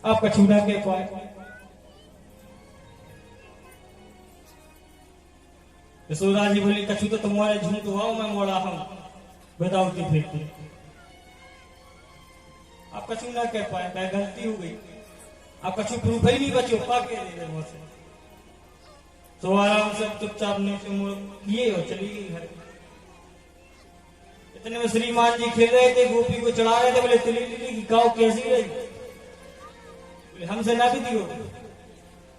आप कछु ना कह पाए। यशोदा जी बोली कछु तो तुम्हारे झूठ हुआ, मैं मोड़ा हम बताऊती फिरती। आप कछु ना कह पाए, क्या गलती हो गई, आप कछु प्रूफ ही नहीं बचो पा के दे दे से। तो आराम से चुपचाप नीचे मुड़ किए और चली गई घर। इतने में श्रीमान जी खेल रहे थे, गोपी को चढ़ा रहे थे, बोले तिली तिली की गाँव कैसी रही, बोले हमसे ना भी दियो।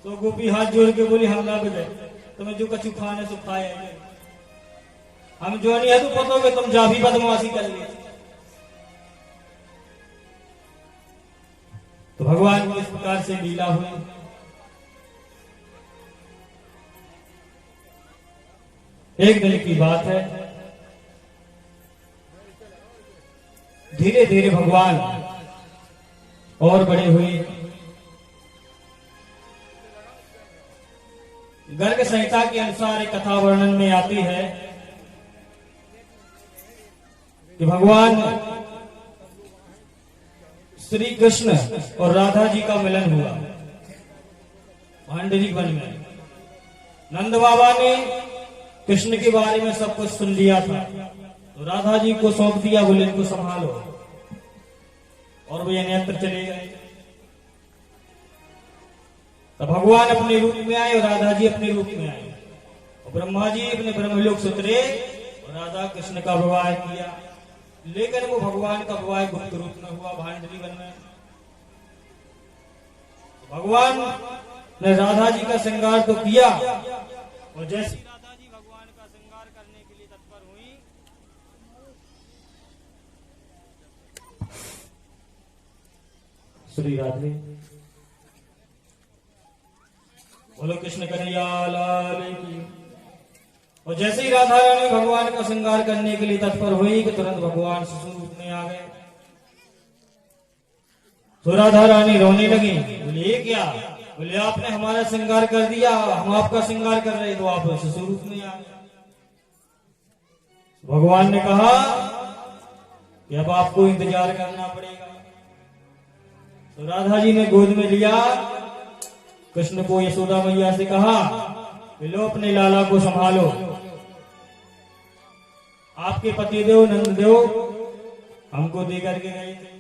तो गोपी हाथ जोड़ के बोली हम ना भी दे, तुम्हें जो कछु खाने सो खाए, हम जो नहीं है तो पता होगा तुम जा भी बदमाशी कर ली। तो भगवान की इस प्रकार से लीला हुई। एक दिन की बात है, धीरे धीरे भगवान और बड़े हुए। गर्ग संहिता के अनुसार एक कथा वर्णन में आती है कि भगवान श्री कृष्ण और राधा जी का मिलन हुआ भांडरी वन में। नंद बाबा ने कृष्ण के बारे में सब कुछ सुन लिया था, तो राधा जी को सौंप दिया, बोले इनको संभालो, और वे अन्यत्र चले गए। तो भगवान अपने रूप में आए और राधा जी अपने रूप में आए, और ब्रह्मा जी अपने ब्रह्मलोक से उतरे और राधा कृष्ण का विवाह किया। लेकिन वो भगवान का विवाह गुप्त रूप में हुआ भांडरी वन में। भगवान ने राधा जी का श्रृंगार तो किया, और जैसे राधा जी भगवान का श्रृंगार करने के लिए तत्पर हुई, श्री राधे बोलो कृष्ण कन्हैया लाल की। और जैसे ही राधा रानी भगवान का श्रृंगार करने के लिए तत्पर हुई कि तुरंत भगवान शिशु रूप में आ गए। तो राधा रानी रोने लगी, बोले ये क्या, बोले आपने हमारा श्रृंगार कर दिया, हम आपका श्रृंगार कर रहे, तो आप शिशु रूप में आ गए। भगवान ने कहा कि अब आपको इंतजार करना पड़ेगा। तो राधा जी ने गोद में लिया कृष्ण को, यशोदा मैया से कहा कि लो अपने लाला को संभालो, आपके पतिदेव नंददेव हमको दे करके गए थे।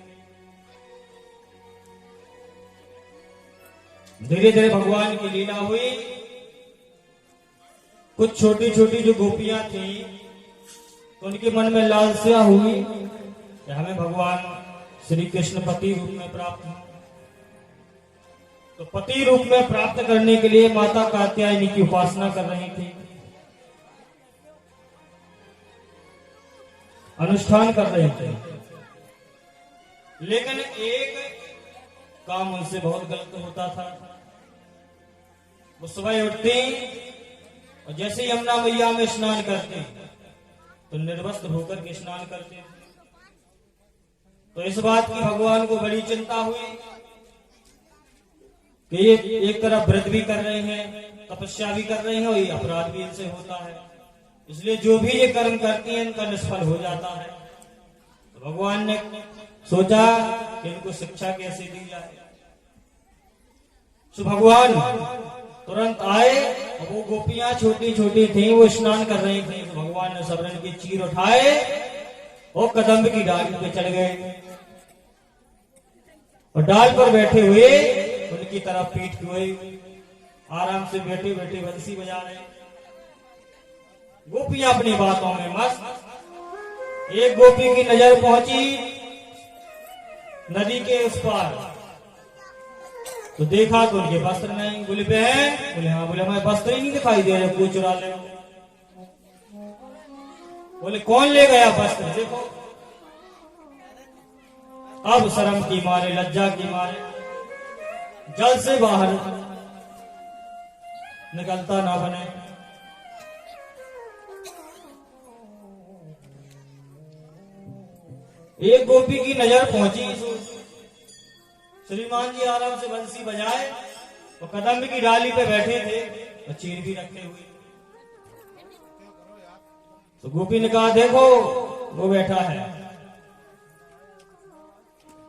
धीरे धीरे भगवान की लीला हुई। कुछ छोटी छोटी जो गोपियां थी, तो उनके मन में लालसा हुई कि हमें भगवान श्री कृष्ण पति रूप में प्राप्त हो। तो पति रूप में प्राप्त करने के लिए माता कात्यायनी की उपासना कर रही थी, अनुष्ठान कर रहे थे। लेकिन एक काम उनसे बहुत गलत होता था। वो सुबह उठते और जैसे यमुना मैया में स्नान करते तो निर्वस्त्र होकर के स्नान करते। तो इस बात की भगवान को बड़ी चिंता हुई कि ये एक तरफ व्रत भी कर रहे हैं, तपस्या भी कर रहे हैं, और ये अपराध भी इनसे होता है, इसलिए जो भी ये कर्म करते हैं इनका निष्फल हो जाता है। तो भगवान ने सोचा कि इनको शिक्षा कैसे दी जाए। तो भगवान तुरंत आए, और वो गोपियां छोटी छोटी थी, वो स्नान कर रही थी। तो भगवान ने सबरन की चीर उठाए और कदम्ब की डाल पे चढ़ गए, और डाल पर बैठे हुए उनकी तरफ पीठ हुई, आराम से बैठे बैठे बंसी बजा रहे। गोपियां अपनी बातों में मस्त। एक गोपी की नजर पहुंची नदी के उस पार, तो देखा तो उनके वस्त्र नहीं। बोले बहन, बोले हाँ, बोले हमारे वस्त्र ही नहीं दिखाई दे रहे, कोई चुरा ले। बोले कौन ले गया वस्त्र, देखो। अब शर्म की मारे, लज्जा की मारे जल से बाहर निकलता ना बने। एक गोपी की नजर पहुंची, श्रीमान जी आराम से बंसी बजाए और कदम्ब की डाली पे बैठे थे और चीर भी रखे हुए। तो गोपी ने कहा देखो वो बैठा है।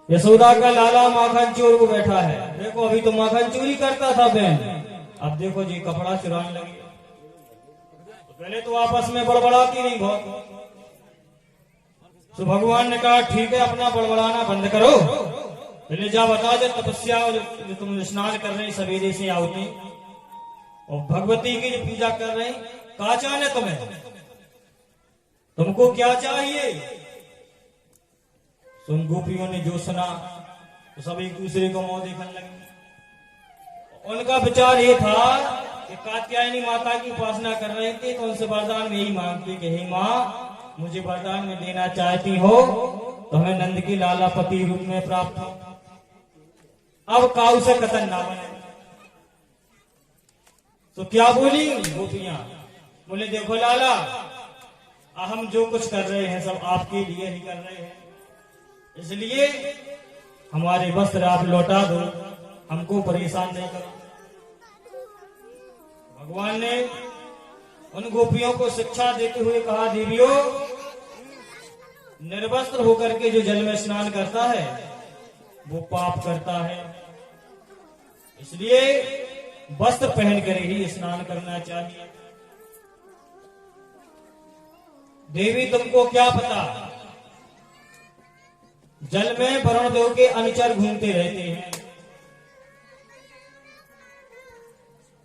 यशोदा का लाला माखन चोर को बैठा है। देखो अभी तो माखन चोरी करता था बहन, अब देखो जी कपड़ा चुराने लगी। तो पहले तो आपस में बड़बड़ाती रही बहुत। तो भगवान ने कहा ठीक है अपना बड़बड़ाना बंद करो, पहले जा बता दे तपस्या जो तुम स्नान कर रहे सवेरे से आवती और भगवती की जो पूजा कर रहे कहा चाहने तुम्हें, तुमको क्या चाहिए। सुन गोपियों ने जो सुना तो सब एक दूसरे को मुंह देखने लगे। उनका विचार ये था कि कात्यायनी माता की उपासना कर रहे थे तो उनसे वरदान में यही मांगती कि हे माँ मुझे वरदान में देना चाहती हो तो हमें नंद की लाला पति रूप में प्राप्त हो, अब काऊ से कतन ना बने। तो क्या बोली गोपियां, बोले देखो लाला हम जो कुछ कर रहे हैं सब आपके लिए ही कर रहे हैं, इसलिए हमारे वस्त्र आप लौटा दो, हमको परेशान नहीं करो। भगवान ने उन गोपियों को शिक्षा देते हुए कहा देवियों निर्वस्त्र होकर के जो जल में स्नान करता है वो पाप करता है, इसलिए वस्त्र पहन कर ही स्नान करना चाहिए। देवी तुमको क्या पता जल में वरुण देव के अनुचर घूमते रहते हैं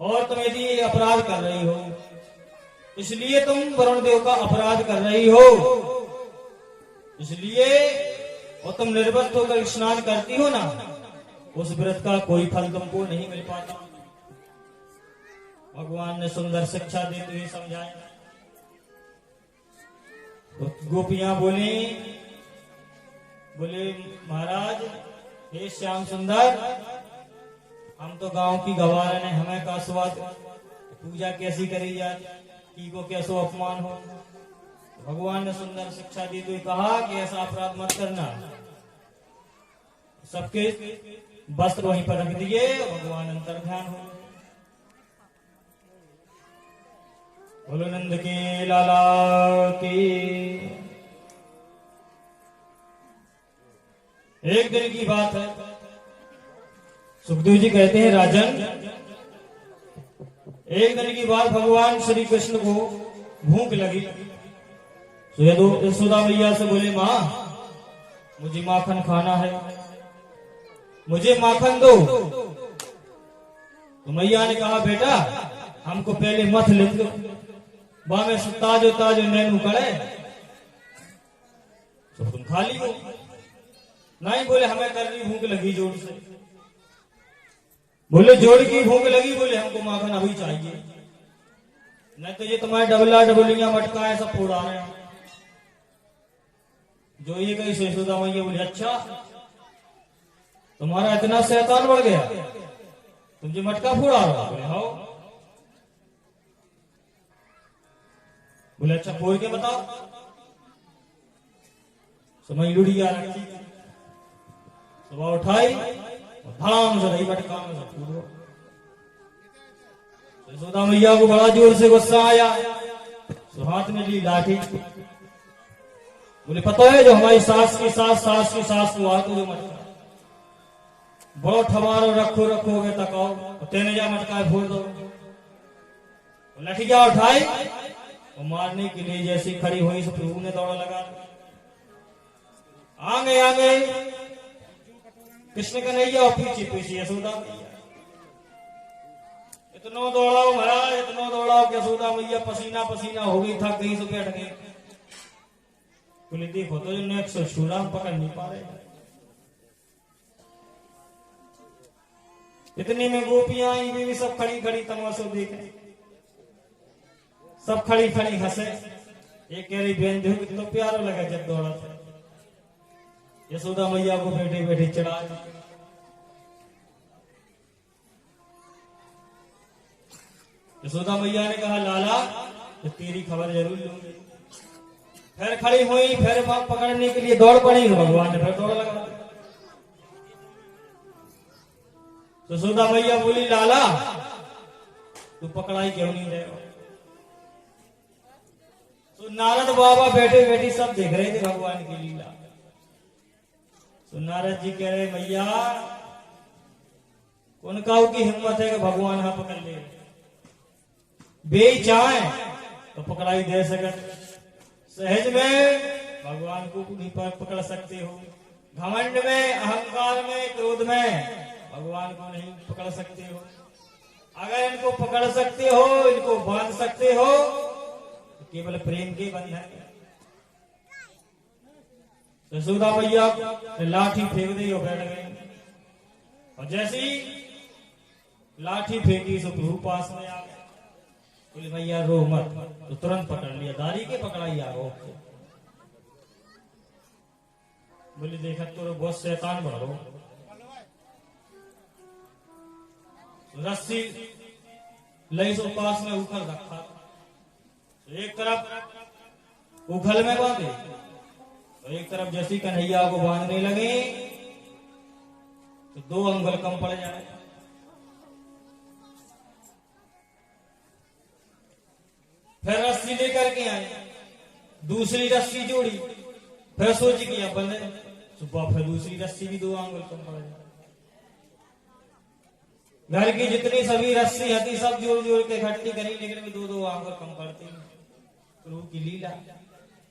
और तुम यदि अपराध कर रही हो इसलिए तुम वरुण देव का अपराध कर रही हो, इसलिए और तुम निर्वस्त्र होकर स्नान करती हो ना, उस व्रत का कोई फल तुमको नहीं मिल पाता। भगवान ने सुंदर शिक्षा देते हुए समझाया। तो गोपियां बोले महाराज हे श्याम सुंदर हम तो गांव की गवारन है, हमें का स्वाद पूजा कैसी करी जाए की को कैसो अपमान हो। भगवान ने सुंदर शिक्षा दी तो कहा कि ऐसा अपराध मत करना। सबके वस्त्र वहीं पर रख दिए, भगवान अंतर ध्यान हो। बोलो नंद के लाला की। एक दिन की बात है, सुखदेव जी कहते हैं राजन एक दिन की बात भगवान श्री कृष्ण को भूख लगी तो यशोदा मैया से बोले माँ मुझे माखन खाना है, मुझे माखन दो। तो मैया ने कहा बेटा हमको पहले मथ ले दो, बा में ताजो ताजो नैनू करे तो तुम खा ली हो। नहीं बोले हमें कर रही भूख लगी जोर से। बोले जोड़ की भूख लगी, बोले हमको माखन अभी चाहिए, नहीं तो ये तुम्हारे डबला डबलियां मटका है सब फोड़ा रहे हैं। जो ये कही यशोदा मैया बोले अच्छा तुम्हारा इतना शैतान बढ़ गया, तुम जो मटका फोड़ा रहा। बोले हाँ। बोले अच्छा फोड़ के बताओ। समय लुड़िया रखी, सुबह उठाई धाम से रही मटका में सब फूट। यशोदा मैया को बड़ा जोर से गुस्सा आया, तो हाथ में ली लाठी। बोले पता है जो हमारी सास की सास हुआ तो जो मटका बड़ो ठमारो रखो रखोगे तकाओ तेने जा मटका फोड़ दो। लठिया उठाई और मारने के लिए जैसी खड़ी हुई तो प्रभु ने दौड़ा लगा। आगे आगे कृष्ण कन्हैया और पीछे पीछे यशोदा मैया। इतना दौड़ाओ महाराज इतना दौड़ाओ कि यशोदा मैया पसीना पसीना हो गई, थक गई, तो बैठ गई। बोले देखो तो जो 100 छुरा हम पकड़ नहीं पा रहे। इतनी में गोपियां आई भी सब खड़ी खड़ी तमाशो देखे, सब खड़ी खड़ी हंसे। एक कह रही बहन देखो कितना प्यारा लगा जब दौड़ा था। यशोदा मैया को बैठे बैठे चढ़ा। यशोदा मैया ने कहा लाला तो तेरी खबर जरूर लूंगी। फिर खड़ी हुई, फिर पकड़ने के लिए दौड़ पड़ी, भगवान ने फिर दौड़ लगा। तो यशोदा मैया बोली लाला तू पकड़ाई क्यों नहीं रहे। तो नारद बाबा बैठे बैठे सब देख रहे थे भगवान की लीला। तो नारद जी कह रहे मैया कौन काऊ की हिम्मत है कि भगवान यहाँ पकड़ ले, बे चाहे तो पकड़ाई दे सकत, सहज में भगवान को नहीं पकड़ सकते हो, घमंड में, अहंकार में, क्रोध में भगवान को नहीं पकड़ सकते हो। अगर इनको पकड़ सकते हो, इनको बांध सकते हो तो केवल प्रेम के बंधन। यशोदा मैया लाठी फेंक दी और बैठ गए, और जैसी लाठी फेंकी तो प्रभु पास में आ गए। बोले भैया रो मत, तो तुरंत पकड़ लिया, दारी के पकड़ाई आ रो। बोले देखा तो बहुत शैतान बन रो, रस्सी लई सो पास में उखल रखा, एक तरफ उखल में बांधे और एक तरफ जैसी कन्हैया को बांधने लगे तो 2 अंगुल कम पड़ जाए। फिर रस्सी लेकर के आए, दूसरी रस्सी जोड़ी, फिर सोच किया बंदे सुबह, फिर दूसरी रस्सी भी 2 अंगुल कम पड़ जाए। घर की जितनी सभी रस्सी हती सब जोड़ जोड़ के इकट्ठी करी, लेकिन भी 2-2 आंगुल कम पड़ती। प्रभु की लीला,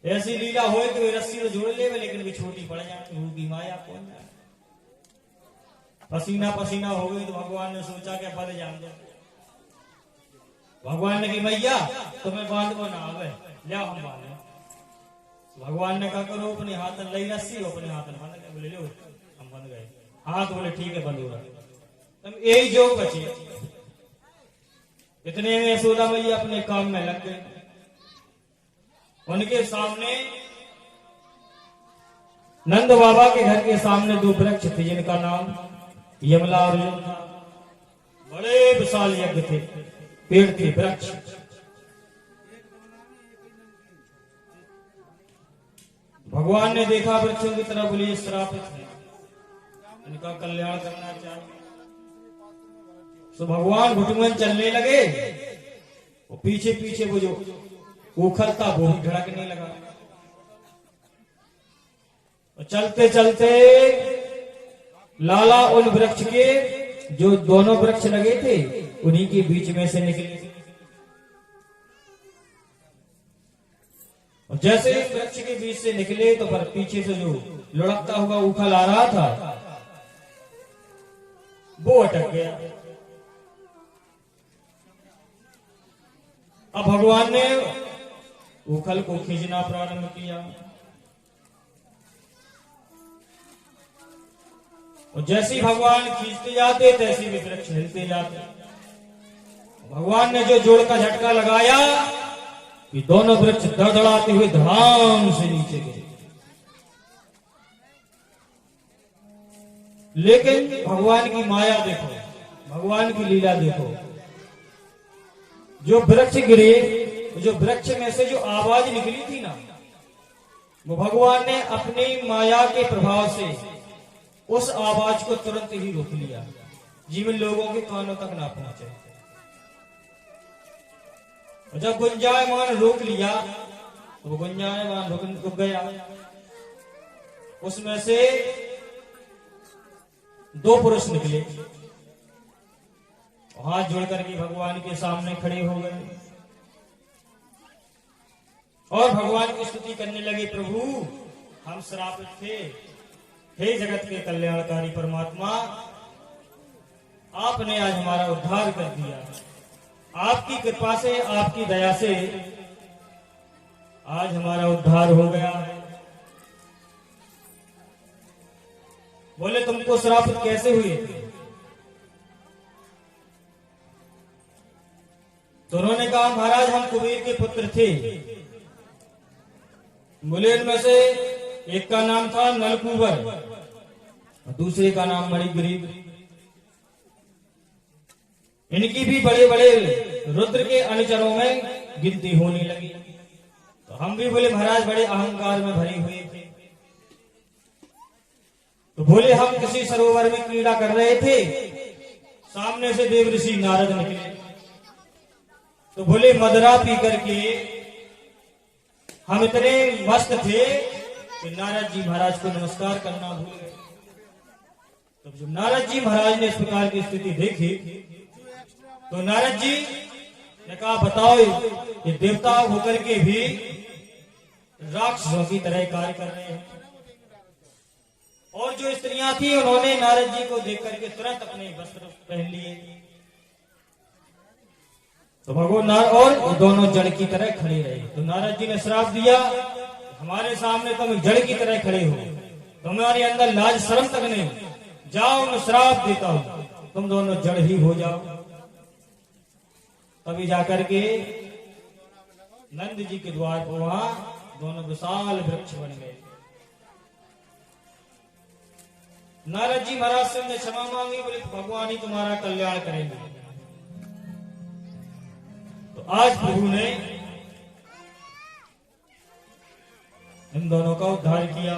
ऐसी लीला हो कि वे रस्सी तो जोड़ ले लेकिन भी छोटी पड़ जाए। प्रभु की माया कौन जाए। पसीना पसीना हो गई तो भगवान ने सोचा कि पद जान दो। भगवान ने कहा मैया तुम्हें बांधो ना आवे, ले हम बांधे। भगवान ने कहा करो अपने हाथ में लई रस्सी, अपने हाथ में बांध। बोले लो हम बंध गए हाथ। बोले ठीक है बंद हो रहा, यही जो बचे। इतने में यशोदा मैया अपने काम में लग गए। उनके सामने नंद बाबा के घर के सामने 2 वृक्ष थे जिनका नाम यमला और अर्जुन था। बड़े विशाल यज्ञ थे, पेड़ थे, वृक्ष। भगवान ने देखा वृक्षों की तरफ, बोले श्रापित है, इनका कल्याण करना चाहिए। तो भगवान घुटुमन चलने लगे और पीछे पीछे वो जो उखल था वो भी धड़कने लगा। और चलते चलते लाला उन वृक्ष के जो दोनों वृक्ष लगे थे उन्हीं के बीच में से निकले। और जैसे इस वृक्ष के बीच से निकले तो पर पीछे से जो लुढ़कता हुआ उखल आ रहा था वो अटक गया। अब भगवान ने उखल को खींचना प्रारंभ किया और जैसे ही भगवान खींचते जाते तैसे भी वृक्ष हिलते जाते। भगवान ने जो जोड़ का झटका लगाया कि दोनों वृक्ष दड़दड़ाते हुए धड़ाम से नीचे गिरे। लेकिन भगवान की माया देखो, भगवान की लीला देखो। जो वृक्ष गिरे, जो वृक्ष में से जो आवाज निकली थी ना, वो भगवान ने अपनी माया के प्रभाव से उस आवाज को तुरंत ही रोक लिया, जीवन लोगों के कानों तक ना पहुंचे। और जब गुंजायमान रोक लिया तो वो गुंजायमान रुक गया। उसमें से 2 पुरुष निकले, हाथ जोड़कर के भगवान के सामने खड़े हो गए और भगवान की स्तुति करने लगे। प्रभु हम श्रापित थे, हे जगत के कल्याणकारी परमात्मा, आपने आज हमारा उद्धार कर दिया। आपकी कृपा से, आपकी दया से आज हमारा उद्धार हो गया है। बोले तुमको श्रापित कैसे हुए थे? तो उन्होंने कहा महाराज हम कुबेर के पुत्र थे। बोले इनमें से एक का नाम था नलकूबर, दूसरे का नाम मणिग्रीव। इनकी भी बड़े बड़े रुद्र के अनुचरों में गिनती होने लगी। तो हम भी बोले महाराज बड़े अहंकार में भरे हुए थे। तो बोले हम किसी सरोवर में क्रीड़ा कर रहे थे, सामने से देव ऋषि नारद निकले। तो बोले मदरा पी करके हम इतने मस्त थे कि नारद जी महाराज को नमस्कार करना भूल गए। तो जब नारद जी महाराज ने इस प्रकार की स्थिति देखी तो नारद जी ने कहा, बताओ ये देवता होकर के भी राक्षसों की तरह कार्य कर रहे हैं। और जो स्त्रियां थी उन्होंने नारद जी को देख करके तुरंत अपने वस्त्र पहन लिए। तो भगवान और दोनों जड़ की तरह खड़े रहे। तो नारद जी ने श्राप दिया, हमारे सामने तुम जड़ की तरह खड़े हो, तुम्हारे अंदर लाज शर्म तक नहीं, जाओ मैं श्राप देता हूं, तुम दोनों जड़ ही हो जाओ। तभी जाकर के नंद जी के द्वार पर वहां दोनों विशाल वृक्ष बन गए। नारद जी महाराज से ने क्षमा मांगी, बोले भगवान ही तुम्हारा कल्याण करेंगे। तो आज प्रभु ने इन दोनों का उद्धार किया।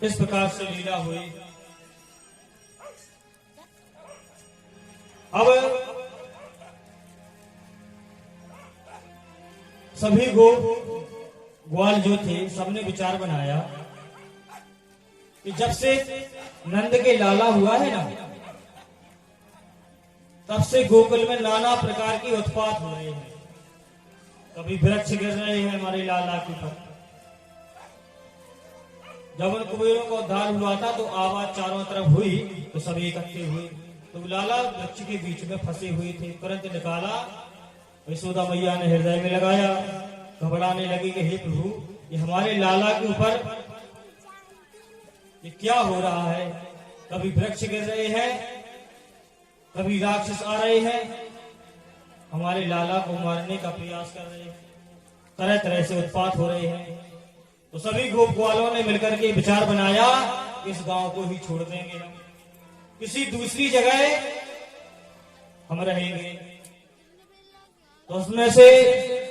इस प्रकार से लीला हुई। अब सभी ग्वाल जो थे सबने विचार बनाया कि जब से नंद के लाला हुआ है ना, तब से गोकुल में नाना प्रकार की उत्पात हो रहे हैं। कभी वृक्ष गिर रहे हैं हमारे लाला के ऊपर। जब उन कुबेरों का उद्धार हुआ था तो आवाज चारों तरफ हुई तो सभी इकट्ठे हुए। तो लाला वृक्ष के बीच में फंसे हुए थे, तुरंत निकाला, यशोदा मैया ने हृदय में लगाया, घबराने लगी कि हे प्रभु, ये हमारे लाला के ऊपर ये क्या हो रहा है। कभी वृक्ष गिर रहे हैं, कभी राक्षस आ रहे हैं, हमारे लाला को मारने का प्रयास कर रहे हैं, तरह तरह से उत्पात हो रहे हैं। तो सभी गोप ग्वालों ने मिलकर के विचार बनाया, इस गांव को ही छोड़ देंगे, हम किसी दूसरी जगह हम रहेंगे। तो उसमें से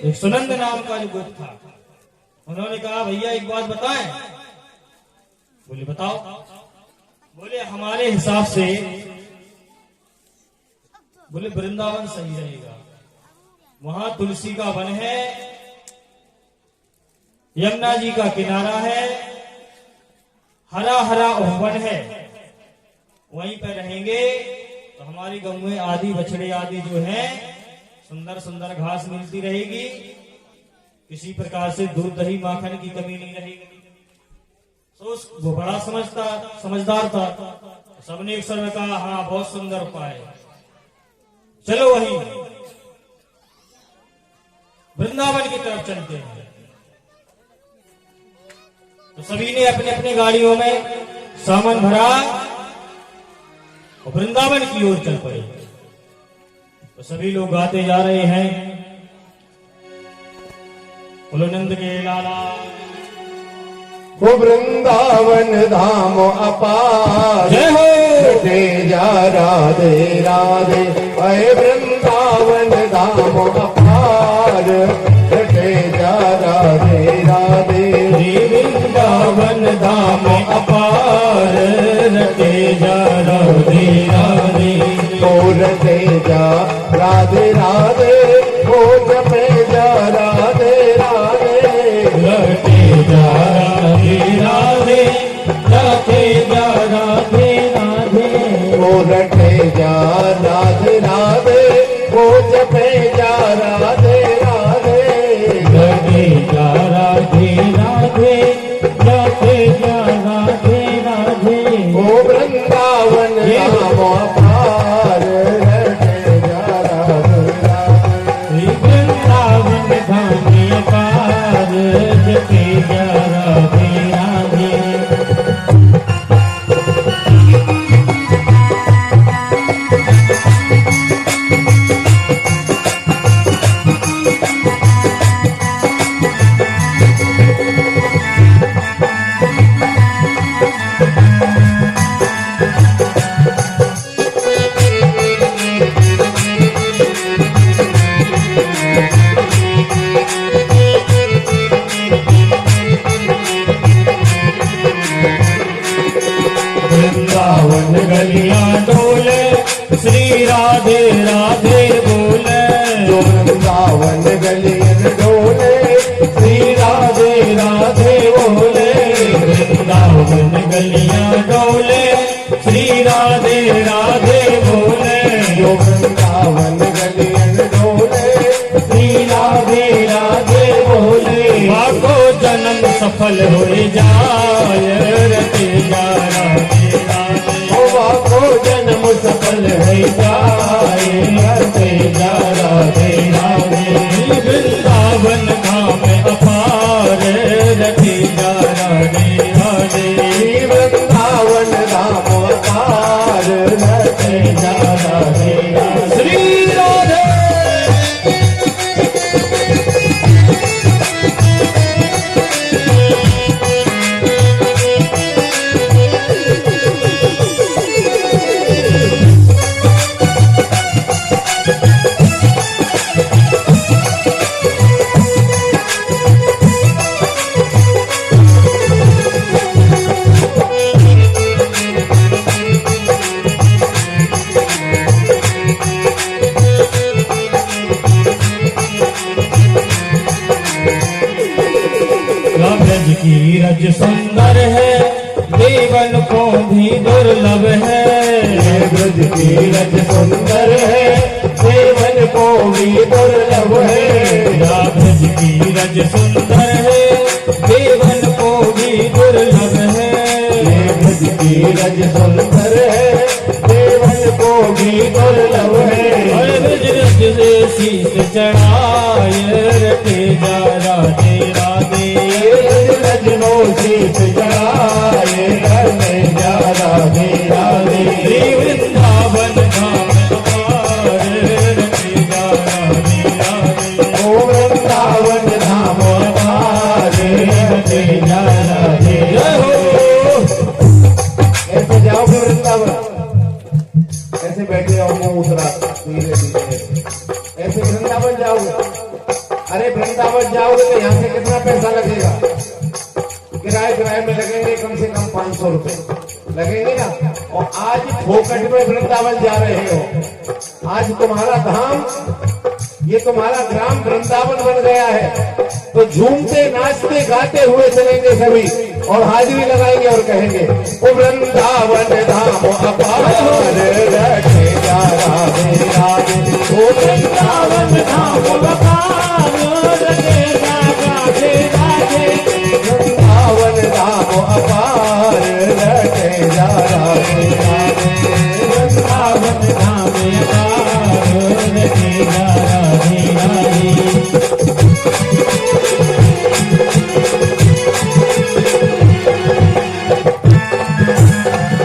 एक सुनंद नाम का जो गोप था, उन्होंने कहा, भैया एक बात बताएं। बोले बताओ। बोले हमारे हिसाब से बोले वृंदावन सही रहेगा, वहां तुलसी का वन है, यमुना जी का किनारा है, हरा हरा वन है, वहीं पर रहेंगे तो हमारी गौ में आदि बछड़े आदि जो है सुंदर सुंदर घास मिलती रहेगी, किसी प्रकार से दूध दही माखन की कमी नहीं रहेगी। तो वो बड़ा समझदार था। सबने एक समय कहा, हाँ बहुत सुंदर उपाय, चलो वहीं वृंदावन की तरफ चलते हैं। तो सभी ने अपने अपने गाड़ियों में सामान भरा और वृंदावन की ओर चल पड़े। तो सभी लोग गाते जा रहे हैं, बोलो नंद के लाला, वो वृंदावन धाम अपार, जय हो रटे जा राधे राधे, अय वृंदावन धाम अपार, रटे जा राधे राधे, वृंदावन धाम अपार, रटे जा राधे राधे, तो रटे जा राधे राधे, वो जपे जा राधे राधे, रटे जा राधे राधे, रटे जा राधे राधे, वो रटे जा राधे राधे, वो जपे जा राधे राधे, रटे जा राधे राधे, रटे जा राधे राधे, वो वृंदावन धाम अपार, रटे जा राधे राधे। गलियन डोले श्री राधे राधे बोले वृंदावन गलियां डोले श्री राधे राधे बोले जो वृंदावन गलियन डोले श्री राधे राधे बोले भागो जन्म सफल हो जाए रते जा राधे राधे होवा को जन्म सफल है जाए रते जा राधे राधे वृंदावन धाम अपार रते जा राधे राधे वृंदावन राम अवतार रते जा राधे राधे श्री राधे ब्रज की रज सुंदर है देवन को भी दुर्लभ है ब्रज की रज सुंदर है देवन को भी दुर्लभ है ब्रज की रज सुंदर है देवन को भी दुर्लभ है ब्रज की रज सुंदर है देवन को भी दुर्लभ है और ब्रज रज से शीस चढ़ाए रटे जा राधे राधे रजनो शीत जड़ाए करने जा राधे राधे श्री वृंदावन धाम अपार रटे जा राधे राधे ओ वृंदावन धाम अपार रटे जा राधे जय हो ऐसे जाओगे वृंदावन ऐसे बैठे आओ मुंह उतरा धीरे धीरे ऐसे वृंदावन जाओगे अरे वृंदावन जाओगे तो यहाँ से कितना पैसा लगेगा किराए में लगेंगे कम से कम 500 रुपए लगेंगे ना और आज फोकट में वृंदावन जा रहे हो आज तुम्हारा धाम ये तुम्हारा ग्राम वृंदावन बन गया है तो झूमते नाचते गाते हुए चलेंगे सभी और हाजिरी लगाएंगे और कहेंगे ओ वृंदावन धाम अपार रटे जा राधे राधे ओ वृंदावन धाम अपार